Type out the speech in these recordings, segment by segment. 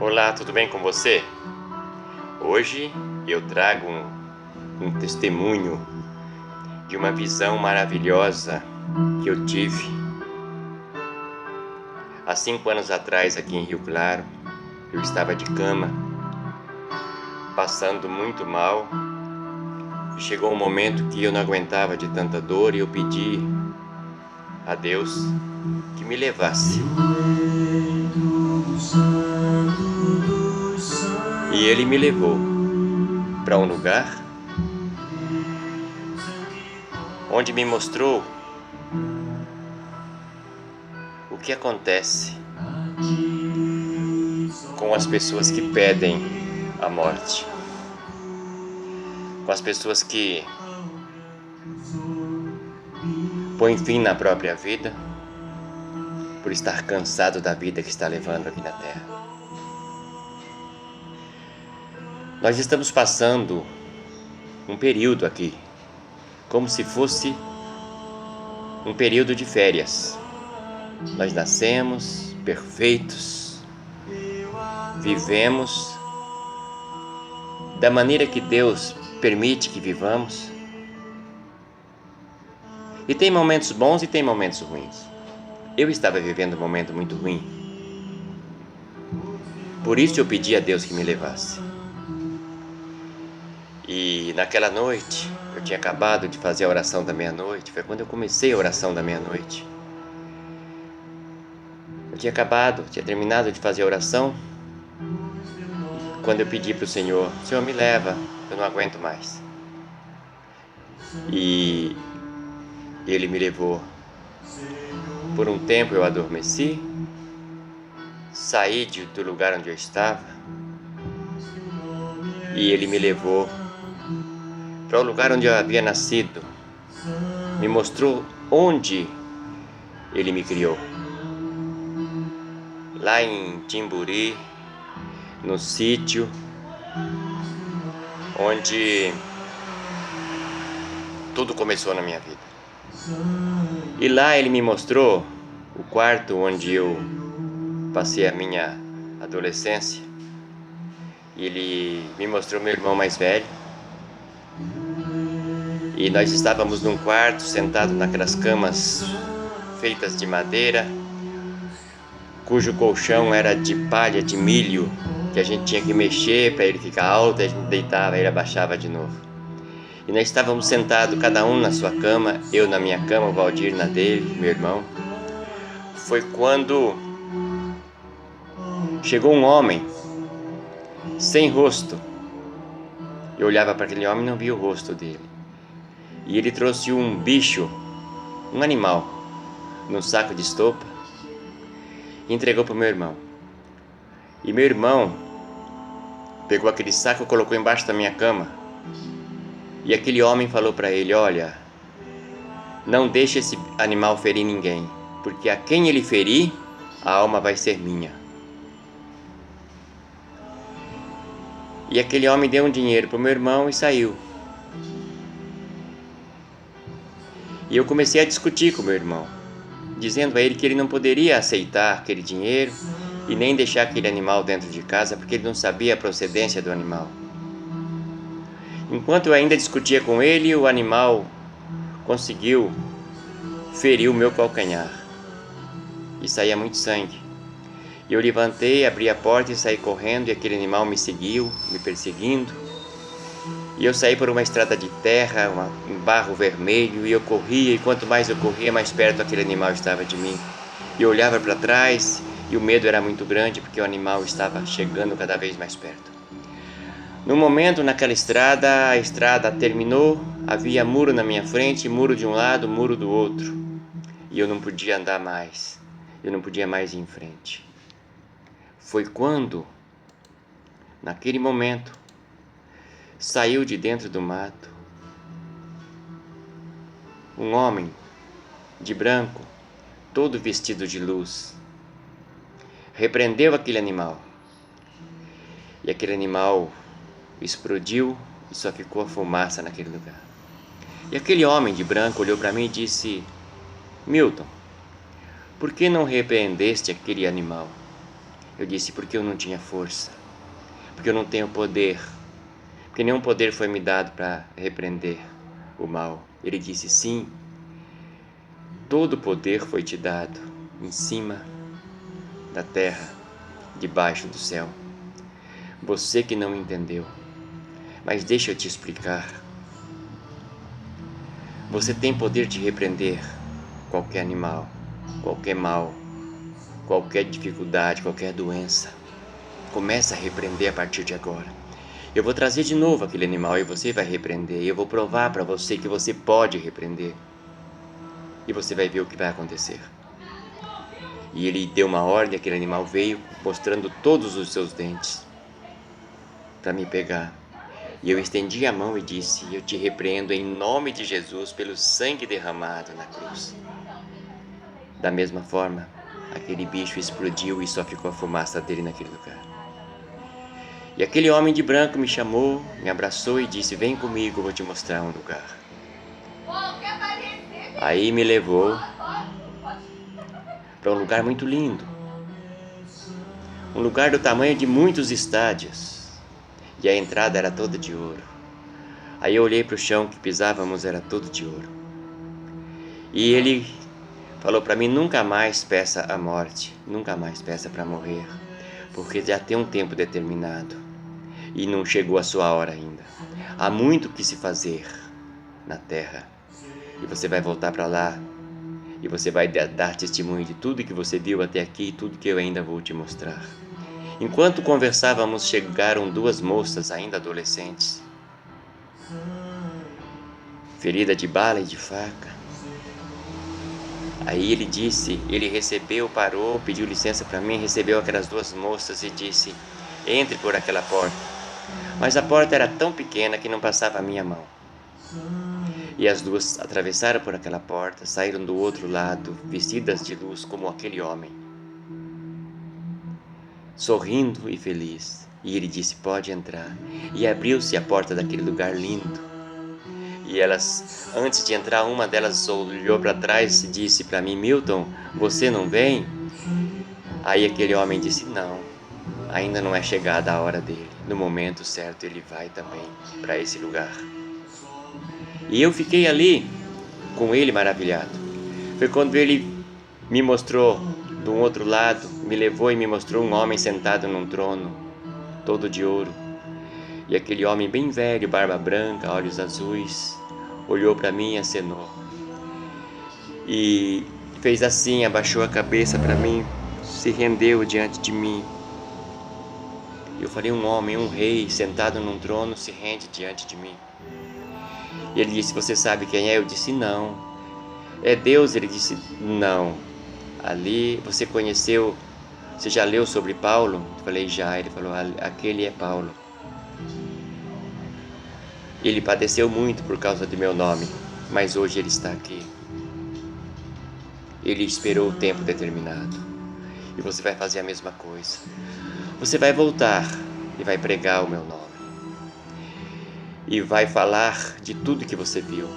Olá, tudo bem com você? Hoje eu trago um testemunho de uma visão maravilhosa que eu tive há 5 anos atrás aqui em Rio Claro. Eu estava de cama, passando muito mal, e chegou um momento que eu não aguentava de tanta dor e eu pedi a Deus que me levasse. E Ele me levou para um lugar onde me mostrou o que acontece com as pessoas que pedem a morte, com as pessoas que põem fim na própria vida por estar cansado da vida que está levando aqui na Terra. Nós estamos passando um período aqui, como se fosse um período de férias. Nós nascemos perfeitos, vivemos da maneira que Deus permite que vivamos, e tem momentos bons e tem momentos ruins. Eu estava vivendo um momento muito ruim, por isso eu pedi a Deus que me levasse. E naquela noite, eu tinha acabado de fazer a oração da meia-noite, foi quando eu comecei a oração da meia-noite. Eu tinha terminado de fazer a oração, quando eu pedi para o Senhor me leva, eu não aguento mais. E Ele me levou. Por um tempo eu adormeci, saí do lugar onde eu estava, e Ele me levou para o lugar onde eu havia nascido, me mostrou onde Ele me criou. Lá em Timburi, no sítio onde tudo começou na minha vida. E lá Ele me mostrou o quarto onde eu passei a minha adolescência. Ele me mostrou meu irmão mais velho. E nós estávamos num quarto, sentados naquelas camas feitas de madeira, cujo colchão era de palha, de milho, que a gente tinha que mexer para ele ficar alto, a gente deitava e ele abaixava de novo. E nós estávamos sentados, cada um na sua cama, eu na minha cama, o Valdir na dele, meu irmão. Foi quando chegou um homem sem rosto. Eu olhava para aquele homem e não via o rosto dele. E ele trouxe um bicho, um animal, num saco de estopa, e entregou para o meu irmão. E meu irmão pegou aquele saco e colocou embaixo da minha cama. E aquele homem falou para ele: olha, não deixe esse animal ferir ninguém, porque a quem ele ferir, a alma vai ser minha. E aquele homem deu um dinheiro para o meu irmão e saiu. E eu comecei a discutir com meu irmão, dizendo a ele que ele não poderia aceitar aquele dinheiro e nem deixar aquele animal dentro de casa, porque ele não sabia a procedência do animal. Enquanto eu ainda discutia com ele, o animal conseguiu ferir o meu calcanhar e saía muito sangue. E eu levantei, abri a porta e saí correndo, e aquele animal me seguiu, me perseguindo. E eu saí por uma estrada de terra, um barro vermelho, e eu corria, e quanto mais eu corria, mais perto aquele animal estava de mim. E eu olhava para trás, e o medo era muito grande, porque o animal estava chegando cada vez mais perto. No momento, naquela estrada, a estrada terminou, havia muro na minha frente, muro de um lado, muro do outro. E eu não podia andar mais, eu não podia mais ir em frente. Foi quando, naquele momento, saiu de dentro do mato um homem de branco, todo vestido de luz. Repreendeu aquele animal, e aquele animal explodiu e só ficou a fumaça naquele lugar. E aquele homem de branco olhou para mim e disse: Milton, por que não repreendeste aquele animal? Eu disse: porque eu não tinha força, porque eu não tenho poder, porque nenhum poder foi me dado para repreender o mal. Ele disse: sim, todo o poder foi te dado em cima da terra, debaixo do céu. Você que não entendeu, mas deixa eu te explicar. Você tem poder de repreender qualquer animal, qualquer mal, qualquer dificuldade, qualquer doença. Começa a repreender a partir de agora. Eu vou trazer de novo aquele animal e você vai repreender. Eu vou provar para você que você pode repreender. E você vai ver o que vai acontecer. E ele deu uma ordem, aquele animal veio mostrando todos os seus dentes para me pegar. E eu estendi a mão e disse: eu te repreendo em nome de Jesus pelo sangue derramado na cruz. Da mesma forma, aquele bicho explodiu e só ficou a fumaça dele naquele lugar. E aquele homem de branco me chamou, me abraçou e disse: vem comigo, eu vou te mostrar um lugar. Aí me levou para um lugar muito lindo. Um lugar do tamanho de muitos estádios. E a entrada era toda de ouro. Aí eu olhei para o chão que pisávamos, era todo de ouro. E ele falou para mim: nunca mais peça a morte, nunca mais peça para morrer, porque já tem um tempo determinado e não chegou a sua hora ainda. Há muito que se fazer na terra e você vai voltar para lá e você vai dar testemunho de tudo que você viu até aqui e tudo que eu ainda vou te mostrar. Enquanto conversávamos, chegaram duas moças ainda adolescentes, ferida de bala e de faca. Aí ele recebeu, parou, pediu licença para mim, recebeu aquelas duas moças e disse: entre por aquela porta. Mas a porta era tão pequena que não passava a minha mão. E as duas atravessaram por aquela porta, saíram do outro lado, vestidas de luz como aquele homem, sorrindo e feliz. E ele disse: pode entrar. E abriu-se a porta daquele lugar lindo. E elas, antes de entrar, uma delas olhou para trás e disse para mim: Milton, você não vem? Aí aquele homem disse: não, ainda não é chegada a hora dele. No momento certo ele vai também para esse lugar. E eu fiquei ali com ele maravilhado. Foi quando ele me mostrou do outro lado, me levou e me mostrou um homem sentado num trono, todo de ouro. E aquele homem bem velho, barba branca, olhos azuis, olhou para mim e acenou. E fez assim, abaixou a cabeça para mim, se rendeu diante de mim. Eu falei: um homem, um rei, sentado num trono, se rende diante de mim. E ele disse: você sabe quem é? Eu disse: não. É Deus? Ele disse: não. Ali, você conheceu, você já leu sobre Paulo? Eu falei: já. Ele falou: aquele é Paulo. Ele padeceu muito por causa do meu nome, mas hoje ele está aqui. Ele esperou o tempo determinado. E você vai fazer a mesma coisa. Você vai voltar e vai pregar o meu nome. E vai falar de tudo que você viu.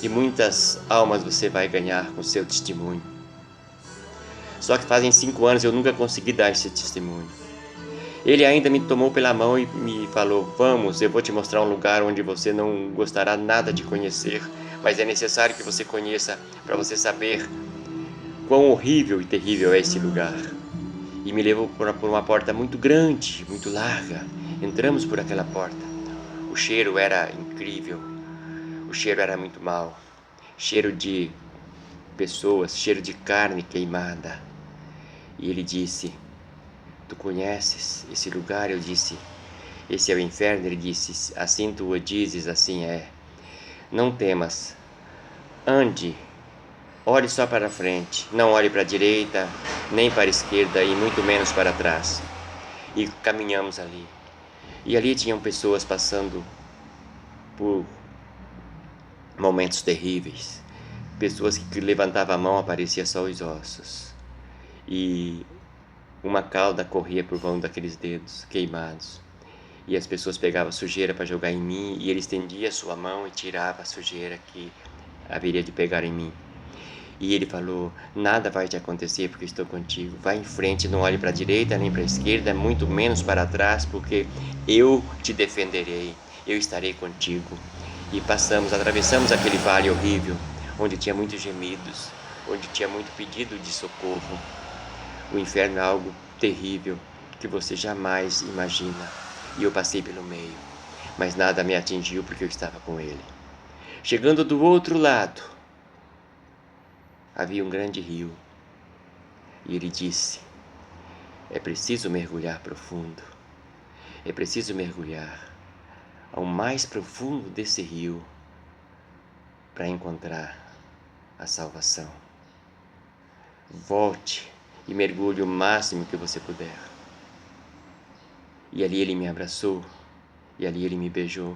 E muitas almas você vai ganhar com seu testemunho. Só que fazem 5 anos eu nunca consegui dar esse testemunho. Ele ainda me tomou pela mão e me falou: vamos, eu vou te mostrar um lugar onde você não gostará nada de conhecer, mas é necessário que você conheça para você saber quão horrível e terrível é esse lugar. E me levou por uma porta muito grande, muito larga. Entramos por aquela porta. O cheiro era incrível. O cheiro era muito mau. Cheiro de pessoas, cheiro de carne queimada. E ele disse: tu conheces esse lugar? Eu disse: esse é o inferno. Ele disse: assim tu o dizes, assim é. Não temas. Ande. Olhe só para frente. Não olhe para a direita, nem para a esquerda e muito menos para trás. E caminhamos ali. E ali tinham pessoas passando por momentos terríveis. Pessoas que levantavam a mão, aparecia só os ossos. E uma cauda corria por vão daqueles dedos queimados. E as pessoas pegavam sujeira para jogar em mim, e ele estendia sua mão e tirava a sujeira que haveria de pegar em mim. E ele falou: nada vai te acontecer porque estou contigo. Vai em frente, não olhe para a direita nem para a esquerda, muito menos para trás, porque eu te defenderei, eu estarei contigo. E atravessamos aquele vale horrível, onde tinha muitos gemidos, onde tinha muito pedido de socorro. O inferno é algo terrível que você jamais imagina. E eu passei pelo meio, mas nada me atingiu porque eu estava com ele. Chegando do outro lado, havia um grande rio. E ele disse: é preciso mergulhar profundo. É preciso mergulhar ao mais profundo desse rio para encontrar a salvação. Volte e mergulhe o máximo que você puder. E ali ele me abraçou, e ali ele me beijou.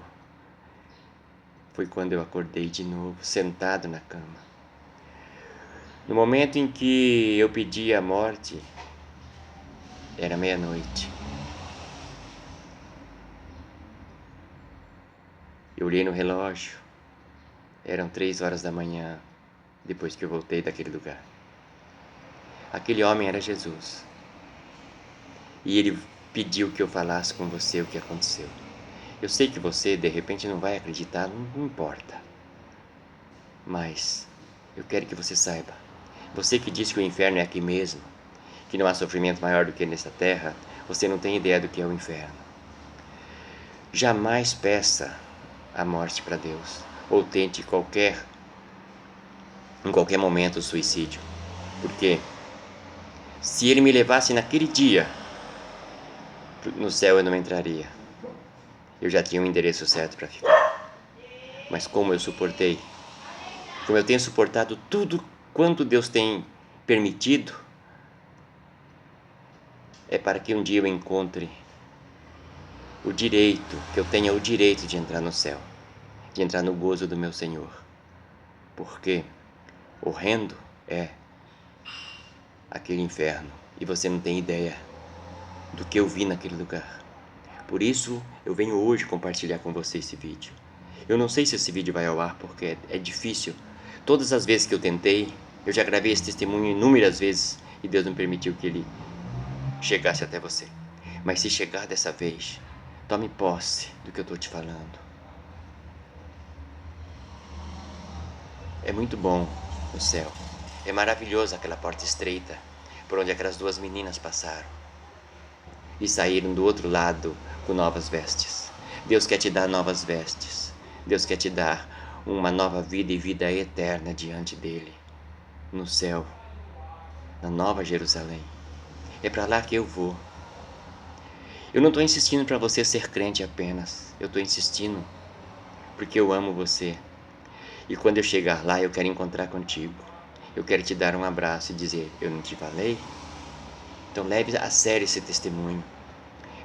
Foi quando eu acordei de novo, sentado na cama. No momento em que eu pedi a morte, era meia-noite. Eu olhei no relógio, eram 3 horas da manhã, depois que eu voltei daquele lugar. Aquele homem era Jesus. E ele pediu que eu falasse com você o que aconteceu. Eu sei que você, de repente, não vai acreditar, não importa. Mas eu quero que você saiba. Você que diz que o inferno é aqui mesmo, que não há sofrimento maior do que nessa terra, você não tem ideia do que é o inferno. Jamais peça a morte para Deus, ou tente em qualquer momento o suicídio. Porque se ele me levasse naquele dia, no céu eu não entraria. Eu já tinha um endereço certo para ficar. Mas como eu suportei, como eu tenho suportado tudo quanto Deus tem permitido, é para que um dia eu encontre o direito, que eu tenha o direito de entrar no céu, de entrar no gozo do meu Senhor. Porque horrendo é aquele inferno, e você não tem ideia do que eu vi naquele lugar. Por isso eu venho hoje compartilhar com você esse vídeo. Eu não sei se esse vídeo vai ao ar porque é difícil. Todas as vezes que eu tentei, eu já gravei esse testemunho inúmeras vezes e Deus não permitiu que ele chegasse até você. Mas se chegar dessa vez, tome posse do que eu estou te falando. É muito bom o céu. É maravilhoso aquela porta estreita por onde aquelas duas meninas passaram e saíram do outro lado com novas vestes. Deus quer te dar novas vestes. Deus quer te dar uma nova vida e vida eterna diante dele, no céu, na Nova Jerusalém. É para lá que eu vou. Eu não estou insistindo para você ser crente apenas. Eu estou insistindo porque eu amo você. E quando eu chegar lá, eu quero encontrar contigo. Eu quero te dar um abraço e dizer: eu não te falei? Então leve a sério esse testemunho.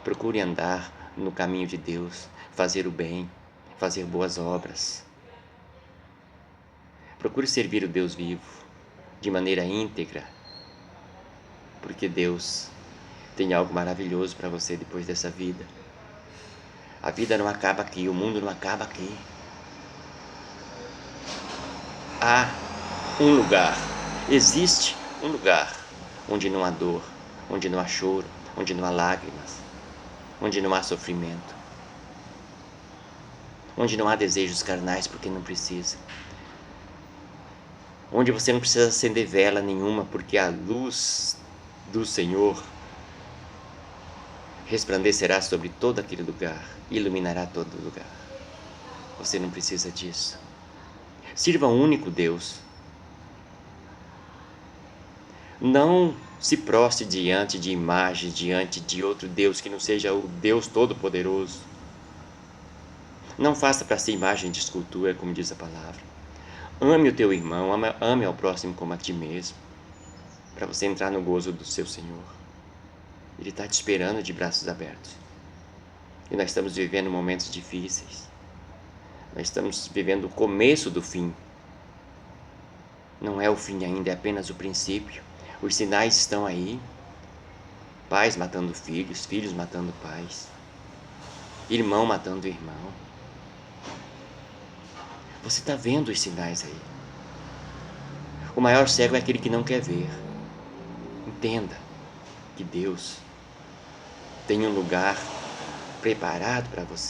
Procure andar no caminho de Deus, fazer o bem, fazer boas obras. Procure servir o Deus vivo, de maneira íntegra, porque Deus tem algo maravilhoso para você depois dessa vida. A vida não acaba aqui, o mundo não acaba aqui. Há um lugar, existe um lugar onde não há dor, onde não há choro, onde não há lágrimas, onde não há sofrimento, onde não há desejos carnais porque não precisa, onde você não precisa acender vela nenhuma porque a luz do Senhor resplandecerá sobre todo aquele lugar, iluminará todo lugar. Você não precisa disso. Sirva um único Deus. Não se prostre diante de imagens, diante de outro Deus que não seja o Deus Todo-Poderoso. Não faça para si imagem de escultura, como diz a palavra. Ame o teu irmão, ame ao próximo como a ti mesmo, para você entrar no gozo do seu Senhor. Ele está te esperando de braços abertos. E nós estamos vivendo momentos difíceis. Nós estamos vivendo o começo do fim. Não é o fim ainda, é apenas o princípio. Os sinais estão aí. Pais matando filhos, filhos matando pais, irmão matando irmão. Você está vendo os sinais aí. O maior cego é aquele que não quer ver. Entenda que Deus tem um lugar preparado para você.